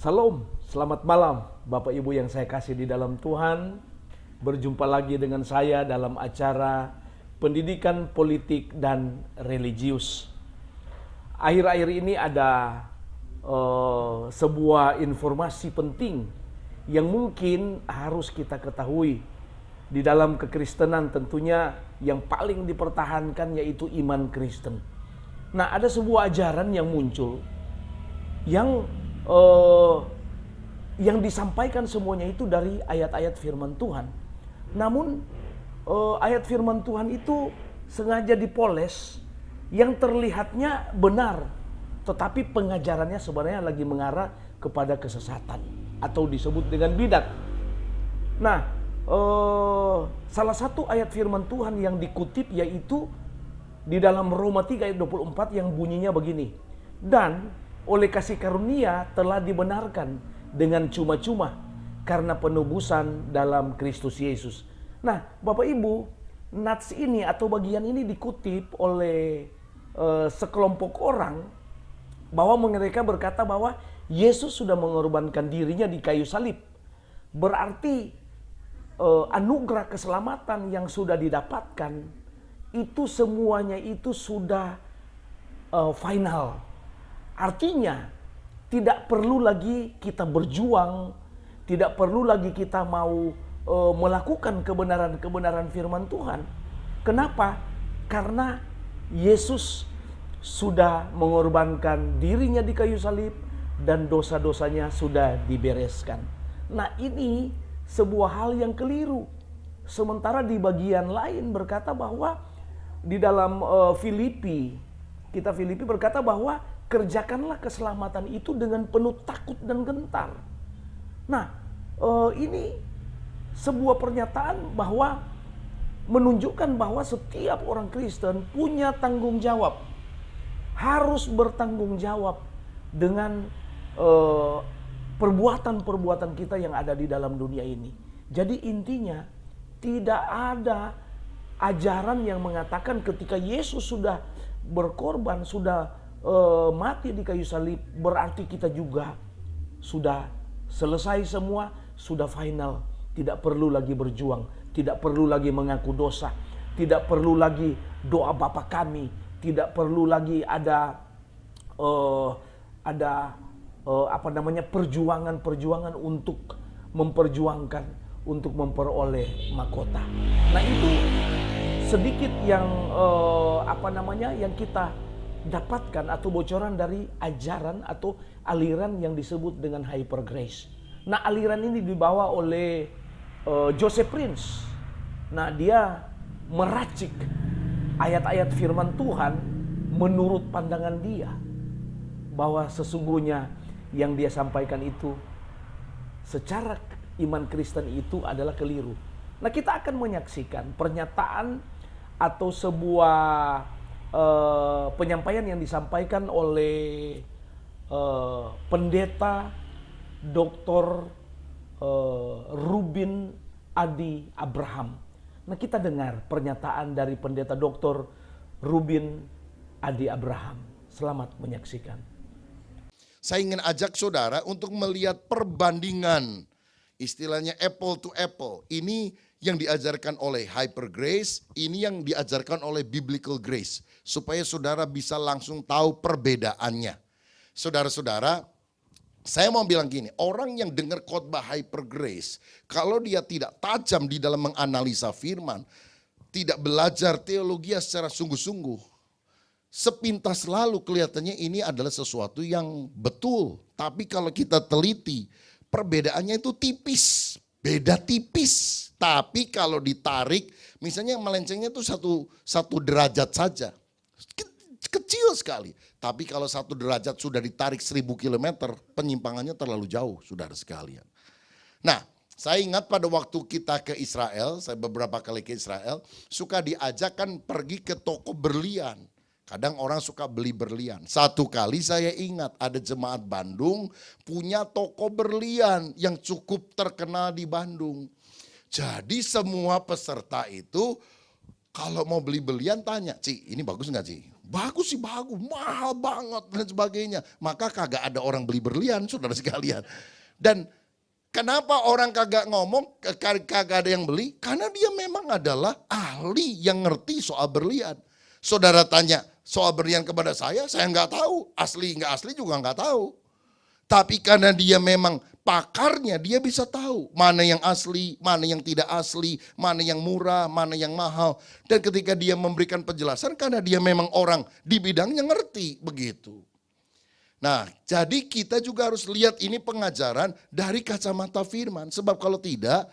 Salam, selamat malam Bapak Ibu yang saya kasih di dalam Tuhan. Berjumpa lagi dengan saya dalam acara Pendidikan Politik dan Religius. Akhir-akhir ini ada sebuah informasi penting yang mungkin harus kita ketahui. Di dalam kekristenan tentunya yang paling dipertahankan yaitu iman Kristen. Nah, ada sebuah ajaran yang muncul yang disampaikan semuanya itu dari ayat-ayat firman Tuhan. Namun ayat firman Tuhan itu sengaja dipoles yang terlihatnya benar, tetapi pengajarannya sebenarnya lagi mengarah kepada kesesatan atau disebut dengan bidat. Nah, salah satu ayat firman Tuhan yang dikutip yaitu di dalam Roma 3 ayat 24 yang bunyinya begini. Dan oleh kasih karunia telah dibenarkan dengan cuma-cuma karena penebusan dalam Kristus Yesus. Nah, Bapak Ibu, nats ini atau bagian ini dikutip oleh sekelompok orang bahwa mereka berkata bahwa Yesus sudah mengorbankan dirinya di kayu salib. Berarti anugerah keselamatan yang sudah didapatkan itu semuanya itu sudah final. Artinya tidak perlu lagi kita berjuang, tidak perlu lagi kita mau melakukan kebenaran-kebenaran firman Tuhan. Kenapa? Karena Yesus sudah mengorbankan dirinya di kayu salib dan dosa-dosanya sudah dibereskan. Nah, ini sebuah hal yang keliru. Sementara di bagian lain berkata bahwa di dalam Filipi berkata bahwa kerjakanlah keselamatan itu dengan penuh takut dan gentar. Nah, ini sebuah pernyataan bahwa menunjukkan bahwa setiap orang Kristen punya tanggung jawab. Harus bertanggung jawab dengan perbuatan-perbuatan kita yang ada di dalam dunia ini. Jadi intinya tidak ada ajaran yang mengatakan ketika Yesus sudah berkorban, sudah mati di kayu salib, berarti kita juga sudah selesai semua, sudah final. Tidak perlu lagi berjuang, tidak perlu lagi mengaku dosa, tidak perlu lagi doa Bapa kami, tidak perlu lagi ada perjuangan untuk memperjuangkan, untuk memperoleh mahkota. Nah, itu sedikit yang yang kita dapatkan atau bocoran dari ajaran atau aliran yang disebut dengan Hyper Grace. Nah, aliran ini dibawa oleh Joseph Prince. Nah, dia meracik ayat-ayat firman Tuhan menurut pandangan dia, bahwa sesungguhnya yang dia sampaikan itu secara iman Kristen itu adalah keliru. Nah, kita akan menyaksikan pernyataan atau sebuah penyampaian yang disampaikan oleh pendeta Dr. Rubin Adi Abraham. Nah, kita dengar pernyataan dari pendeta Dr. Rubin Adi Abraham. Selamat menyaksikan. Saya ingin ajak saudara untuk melihat perbandingan, istilahnya apple to apple. Ini yang diajarkan oleh Hyper Grace, ini yang diajarkan oleh Biblical Grace. Supaya saudara bisa langsung tahu perbedaannya. Saudara-saudara, saya mau bilang gini, orang yang dengar khotbah Hyper Grace, kalau dia tidak tajam di dalam menganalisa firman, tidak belajar teologi secara sungguh-sungguh, sepintas lalu kelihatannya ini adalah sesuatu yang betul. Tapi kalau kita teliti, perbedaannya itu tipis. Beda tipis. Tapi kalau ditarik, misalnya melencengnya itu satu derajat saja. Kecil sekali. Tapi kalau 1 derajat sudah ditarik 1000 kilometer, penyimpangannya terlalu jauh, saudara sekalian. Nah, saya ingat pada waktu kita ke Israel, saya beberapa kali ke Israel, suka diajakkan pergi ke toko berlian. Kadang orang suka beli berlian. Satu kali saya ingat ada jemaat Bandung punya toko berlian yang cukup terkenal di Bandung. Jadi semua peserta itu kalau mau beli berlian tanya, Ci ini bagus nggak Ci? Bagus sih bagus, mahal banget dan sebagainya. Maka kagak ada orang beli berlian, saudara sekalian. Dan kenapa orang kagak ngomong, kagak ada yang beli? Karena dia memang adalah ahli yang ngerti soal berlian. Saudara tanya soal berlian kepada saya nggak tahu. Asli nggak asli juga nggak tahu. Tapi karena dia memang pakarnya, dia bisa tahu mana yang asli, mana yang tidak asli, mana yang murah, mana yang mahal. Dan ketika dia memberikan penjelasan, karena dia memang orang di bidangnya ngerti begitu. Nah, jadi kita juga harus lihat ini pengajaran dari kacamata firman. Sebab kalau tidak,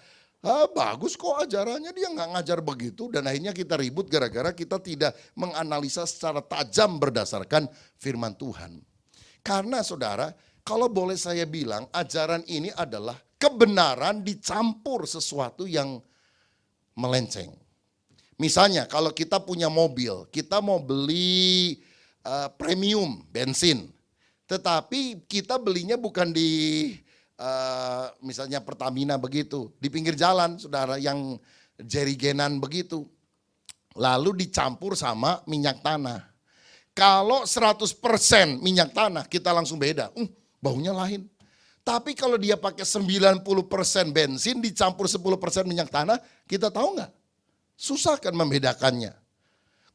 bagus kok ajarannya, dia nggak ngajar begitu. Dan akhirnya kita ribut gara-gara kita tidak menganalisa secara tajam berdasarkan firman Tuhan. Karena saudara, kalau boleh saya bilang, ajaran ini adalah kebenaran dicampur sesuatu yang melenceng. Misalnya kalau kita punya mobil, kita mau beli premium bensin. Tetapi kita belinya bukan di misalnya Pertamina begitu. Di pinggir jalan saudara yang jerigenan begitu. Lalu dicampur sama minyak tanah. Kalau 100% minyak tanah kita langsung beda. Baunya lain. Tapi kalau dia pakai 90% bensin dicampur 10% minyak tanah, kita tahu nggak? Susah kan membedakannya.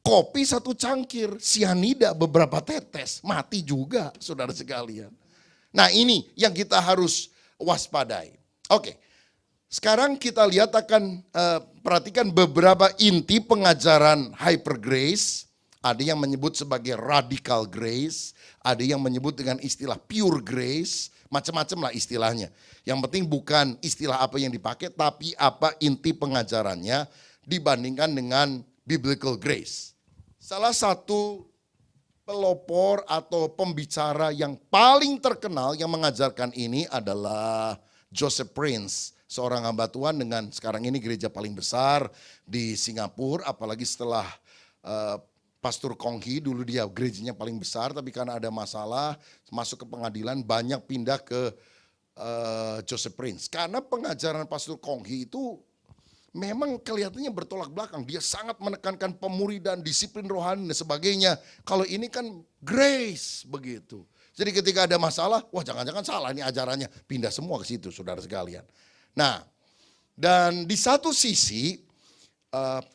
Kopi satu cangkir, sianida beberapa tetes, mati juga saudara sekalian. Nah ini yang kita harus waspadai. Oke, sekarang kita lihat akan perhatikan beberapa inti pengajaran hyper grace. Ada yang menyebut sebagai radical grace, ada yang menyebut dengan istilah pure grace, macam-macam lah istilahnya. Yang penting bukan istilah apa yang dipakai, tapi apa inti pengajarannya dibandingkan dengan biblical grace. Salah satu pelopor atau pembicara yang paling terkenal yang mengajarkan ini adalah Joseph Prince, seorang hamba Tuhan dengan sekarang ini gereja paling besar di Singapura, apalagi setelah Pastor Kong Hee, dulu dia gerejanya paling besar, tapi karena ada masalah masuk ke pengadilan banyak pindah ke Joseph Prince. Karena pengajaran Pastor Kong Hee itu memang kelihatannya bertolak belakang. Dia sangat menekankan pemuridan, disiplin rohani dan sebagainya. Kalau ini kan grace begitu. Jadi ketika ada masalah, wah jangan-jangan salah ini ajarannya. Pindah semua ke situ saudara sekalian. Nah, dan di satu sisi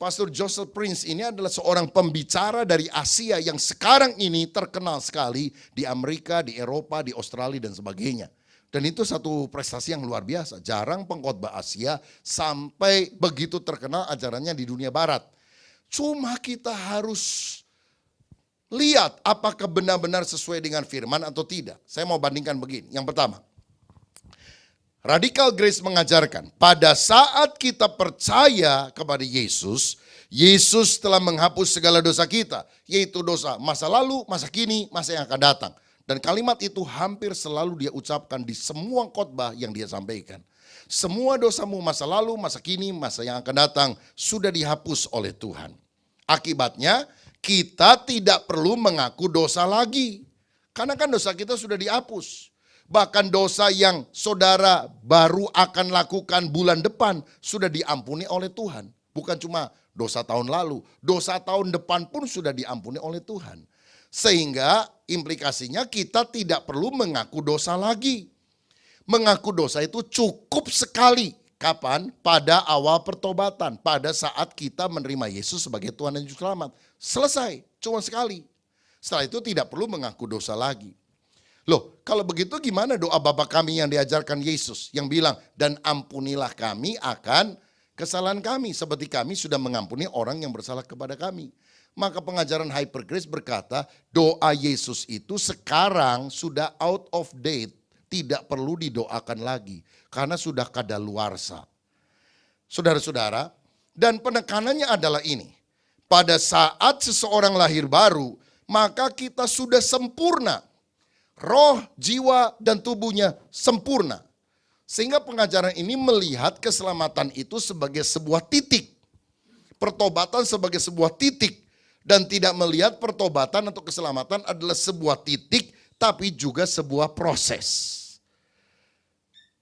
Pastor Joseph Prince ini adalah seorang pembicara dari Asia yang sekarang ini terkenal sekali di Amerika, di Eropa, di Australia dan sebagainya. Dan itu satu prestasi yang luar biasa. Jarang pengkhotbah Asia sampai begitu terkenal ajarannya di dunia barat. Cuma kita harus lihat apakah benar-benar sesuai dengan firman atau tidak. Saya mau bandingkan begini. Yang pertama, Radical Grace mengajarkan, pada saat kita percaya kepada Yesus, Yesus telah menghapus segala dosa kita, yaitu dosa masa lalu, masa kini, masa yang akan datang. Dan kalimat itu hampir selalu dia ucapkan di semua khotbah yang dia sampaikan. Semua dosamu masa lalu, masa kini, masa yang akan datang sudah dihapus oleh Tuhan. Akibatnya kita tidak perlu mengaku dosa lagi. Karena kan dosa kita sudah dihapus. Bahkan dosa yang saudara baru akan lakukan bulan depan sudah diampuni oleh Tuhan. Bukan cuma dosa tahun lalu, dosa tahun depan pun sudah diampuni oleh Tuhan. Sehingga implikasinya kita tidak perlu mengaku dosa lagi. Mengaku dosa itu cukup sekali. Kapan? Pada awal pertobatan. Pada saat kita menerima Yesus sebagai Tuhan dan Juru Selamat. Selesai, cuma sekali. Setelah itu tidak perlu mengaku dosa lagi. Loh, kalau begitu gimana doa Bapa kami yang diajarkan Yesus yang bilang, dan ampunilah kami akan kesalahan kami seperti kami sudah mengampuni orang yang bersalah kepada kami. Maka pengajaran Hyper Grace berkata, doa Yesus itu sekarang sudah out of date, tidak perlu didoakan lagi karena sudah kadaluarsa. Saudara-saudara, dan penekanannya adalah ini. Pada saat seseorang lahir baru, maka kita sudah sempurna. Roh, jiwa, dan tubuhnya sempurna. Sehingga pengajaran ini melihat keselamatan itu sebagai sebuah titik. Pertobatan sebagai sebuah titik. Dan tidak melihat pertobatan atau keselamatan adalah sebuah titik, tapi juga sebuah proses.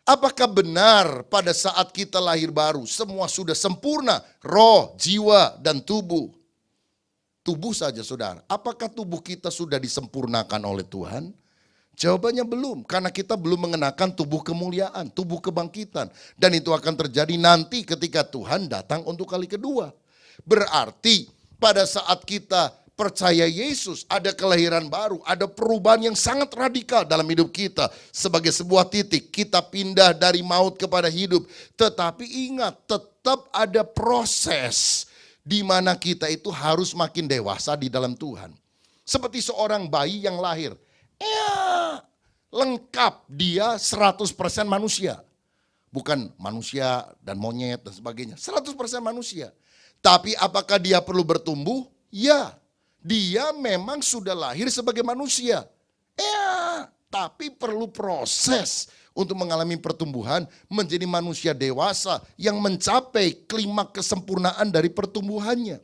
Apakah benar pada saat kita lahir baru semua sudah sempurna? Roh, jiwa, dan tubuh. tubuh saja saudara. Apakah tubuh kita sudah disempurnakan oleh Tuhan? Jawabannya belum, karena kita belum mengenakan tubuh kemuliaan, tubuh kebangkitan. Dan itu akan terjadi nanti ketika Tuhan datang untuk kali kedua. Berarti pada saat kita percaya Yesus, ada kelahiran baru, ada perubahan yang sangat radikal dalam hidup kita. Sebagai sebuah titik, kita pindah dari maut kepada hidup. Tetapi ingat, tetap ada proses di mana kita itu harus makin dewasa di dalam Tuhan. Seperti seorang bayi yang lahir. Ya, lengkap, dia 100% manusia. Bukan manusia dan monyet dan sebagainya. 100% manusia. Tapi apakah dia perlu bertumbuh? Ya, dia memang sudah lahir sebagai manusia. Ya, tapi perlu proses untuk mengalami pertumbuhan menjadi manusia dewasa yang mencapai klimaks kesempurnaan dari pertumbuhannya.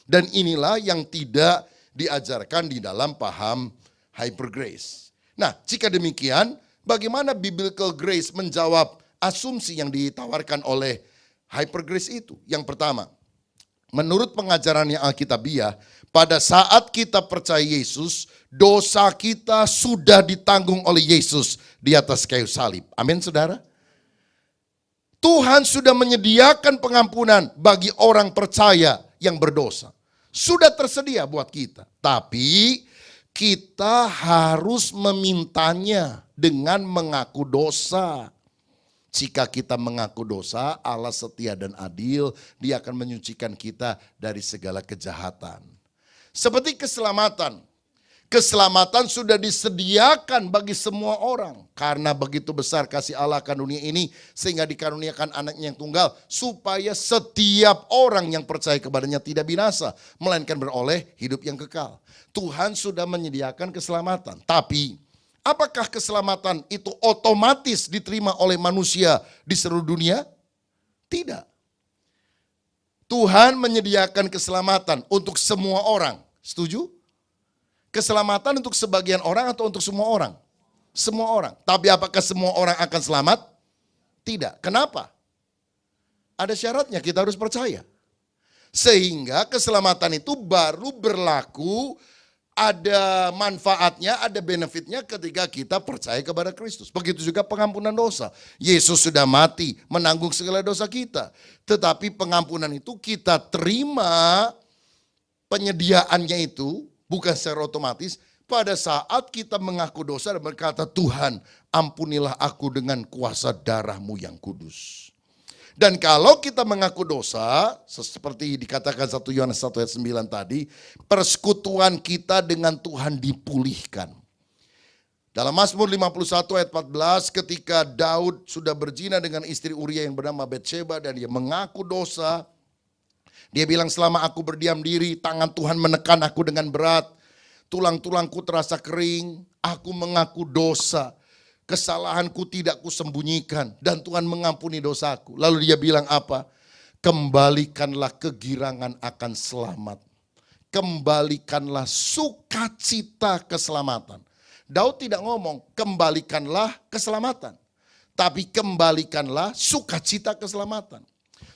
Dan inilah yang tidak diajarkan di dalam paham hyper grace. Nah, jika demikian, bagaimana biblical grace menjawab asumsi yang ditawarkan oleh hyper grace itu? Yang pertama, menurut pengajaran yang Alkitabiah, pada saat kita percaya Yesus, dosa kita sudah ditanggung oleh Yesus di atas kayu salib. Amin, saudara. Tuhan sudah menyediakan pengampunan bagi orang percaya yang berdosa. Sudah tersedia buat kita. Tapi kita harus memintanya dengan mengaku dosa. Jika kita mengaku dosa, Allah setia dan adil, Dia akan menyucikan kita dari segala kejahatan. Seperti keselamatan. Keselamatan sudah disediakan bagi semua orang. Karena begitu besar kasih Allah akan dunia ini, sehingga dikaruniakan anaknya yang tunggal, supaya setiap orang yang percaya kepadanya tidak binasa, melainkan beroleh hidup yang kekal. Tuhan sudah menyediakan keselamatan. Tapi apakah keselamatan itu otomatis diterima oleh manusia di seluruh dunia? Tidak. Tuhan menyediakan keselamatan untuk semua orang. Setuju? Keselamatan untuk sebagian orang atau untuk semua orang? Semua orang. Tapi apakah semua orang akan selamat? Tidak. Kenapa? Ada syaratnya, kita harus percaya. Sehingga keselamatan itu baru berlaku, ada manfaatnya, ada benefitnya ketika kita percaya kepada Kristus. Begitu juga pengampunan dosa. Yesus sudah mati, menanggung segala dosa kita. Tetapi pengampunan itu kita terima penyediaannya itu, bukan secara otomatis, pada saat kita mengaku dosa dan berkata, Tuhan ampunilah aku dengan kuasa darah-Mu yang kudus. Dan kalau kita mengaku dosa, seperti dikatakan 1 Yohanes 1 ayat 9 tadi, persekutuan kita dengan Tuhan dipulihkan. Dalam Mazmur 51 ayat 14, ketika Daud sudah berzina dengan istri Uria yang bernama Batsheba dan dia mengaku dosa, dia bilang, selama aku berdiam diri, tangan Tuhan menekan aku dengan berat. Tulang-tulangku terasa kering, aku mengaku dosa. Kesalahanku tidak kusembunyikan dan Tuhan mengampuni dosaku. Lalu dia bilang apa? Kembalikanlah kegirangan akan selamat. Kembalikanlah sukacita keselamatan. Daud tidak ngomong kembalikanlah keselamatan. Tapi kembalikanlah sukacita keselamatan.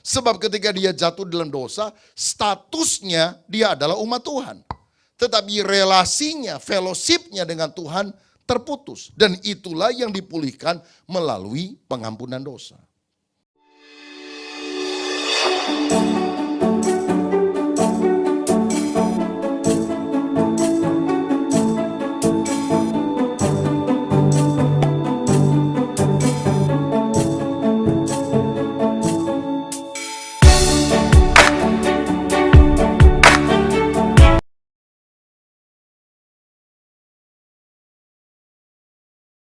Sebab ketika dia jatuh dalam dosa, statusnya dia adalah umat Tuhan. Tetapi relasinya, fellowship-nya dengan Tuhan terputus. Dan itulah yang dipulihkan melalui pengampunan dosa.